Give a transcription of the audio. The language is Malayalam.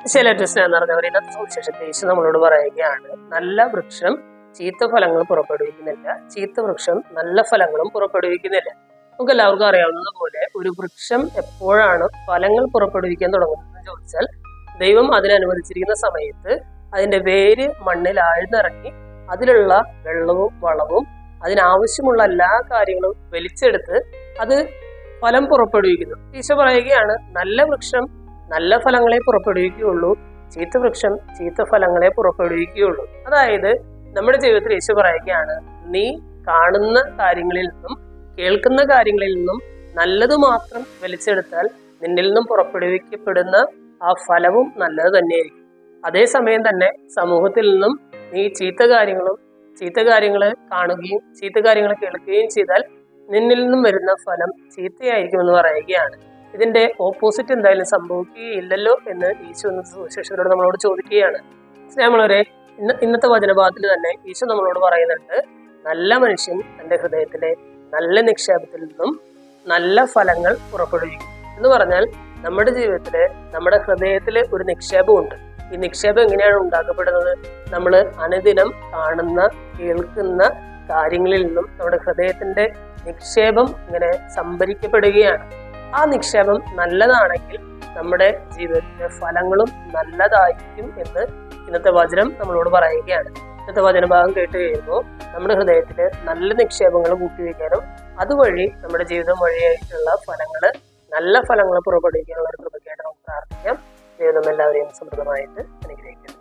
ശൈലജസ്ന എന്ന് പറഞ്ഞവർ ഇന്നത്തെ സുവിശേഷത്തെ യേശു നമ്മളോട് പറയുകയാണ്, നല്ല വൃക്ഷം ചീത്ത ഫലങ്ങൾ പുറപ്പെടുവിക്കുന്നില്ല, ചീത്ത വൃക്ഷം നല്ല ഫലങ്ങളും പുറപ്പെടുവിക്കുന്നില്ല. നമുക്ക് എല്ലാവർക്കും അറിയാവുന്നത് പോലെ ഒരു വൃക്ഷം എപ്പോഴാണ് ഫലങ്ങൾ പുറപ്പെടുവിക്കാൻ തുടങ്ങുന്നതെന്ന് ചോദിച്ചാൽ, ദൈവം അതിനനുവദിച്ചിരിക്കുന്ന സമയത്ത് അതിന്റെ വേര് മണ്ണിൽ ആഴ്ന്നിറങ്ങി അതിലുള്ള വെള്ളവും വളവും അതിനാവശ്യമുള്ള എല്ലാ കാര്യങ്ങളും വലിച്ചെടുത്ത് അത് ഫലം പുറപ്പെടുവിക്കുന്നു. ഈശോ പറയുകയാണ്, നല്ല വൃക്ഷം നല്ല ഫലങ്ങളെ പുറപ്പെടുവിക്കുകയുള്ളൂ, ചീത്ത വൃക്ഷം ചീത്ത ഫലങ്ങളെ പുറപ്പെടുവിക്കുകയുള്ളൂ. അതായത് നമ്മുടെ ജീവിതത്തിൽ ഈശോ പറയുകയാണ്, നീ കാണുന്ന കാര്യങ്ങളിൽ നിന്നും കേൾക്കുന്ന കാര്യങ്ങളിൽ നിന്നും നല്ലത് മാത്രം വലിച്ചെടുത്താൽ നിന്നിൽ നിന്നും പുറപ്പെടുവിക്കപ്പെടുന്ന ആ ഫലവും നല്ലത് തന്നെയായിരിക്കും. അതേസമയം തന്നെ സമൂഹത്തിൽ നിന്നും നീ ചീത്ത കാര്യങ്ങൾ കാണുകയും ചീത്ത കാര്യങ്ങൾ കേൾക്കുകയും ചെയ്താൽ നിന്നിൽ നിന്നും വരുന്ന ഫലം ചീത്തയായിരിക്കും എന്ന് പറയുകയാണ്. ഇതിന്റെ ഓപ്പോസിറ്റ് എന്തായാലും സംഭവിക്കുകയില്ലല്ലോ എന്ന് ഈശോ സുവിശേഷത്തിലൂടെ നമ്മളോട് ചോദിക്കുകയാണ്. സ്നേഹമുള്ളവരെ, ഇന്നത്തെ വചനഭാഗത്തിൽ തന്നെ ഈശോ നമ്മളോട് പറയുന്നുണ്ട്, നല്ല മനുഷ്യൻ തന്റെ ഹൃദയത്തിലെ നല്ല നിക്ഷേപത്തിൽ നിന്നും നല്ല ഫലങ്ങൾ പുറപ്പെടുവിക്കും എന്ന് പറഞ്ഞാൽ, നമ്മുടെ ജീവിതത്തില് നമ്മുടെ ഹൃദയത്തില് ഒരു നിക്ഷേപമുണ്ട്. ഈ നിക്ഷേപം എങ്ങനെയാണ് ഉണ്ടാക്കപ്പെടുന്നത്? നമ്മൾ അനുദിനം കാണുന്ന കേൾക്കുന്ന കാര്യങ്ങളിൽ നിന്നും നമ്മുടെ ഹൃദയത്തിന്റെ നിക്ഷേപം ഇങ്ങനെ സംഭരിക്കപ്പെടുകയാണ്. ആ നിക്ഷേപം നല്ലതാണെങ്കിൽ നമ്മുടെ ജീവിതത്തിലെ ഫലങ്ങളും നല്ലതായിരിക്കും എന്ന് ഇന്നത്തെ വചനം നമ്മളോട് പറയുകയാണ്. ഇന്നത്തെ വചനഭാഗം കേട്ട് കഴിയുമ്പോൾ നമ്മുടെ ഹൃദയത്തില് നല്ല നിക്ഷേപങ്ങൾ കൂട്ടിവെക്കാനും അതുവഴി നമ്മുടെ ജീവിതം വഴിയായിട്ടുള്ള നല്ല ഫലങ്ങൾ പുറപ്പെടുവിക്കാനുള്ള ഒരു കൃപയ്ക്കായിട്ട് നമുക്ക് പ്രാർത്ഥിക്കാം. ദൈവം എല്ലാവരെയും സമൃദ്ധമായിട്ട് അനുഗ്രഹിക്കുന്നു.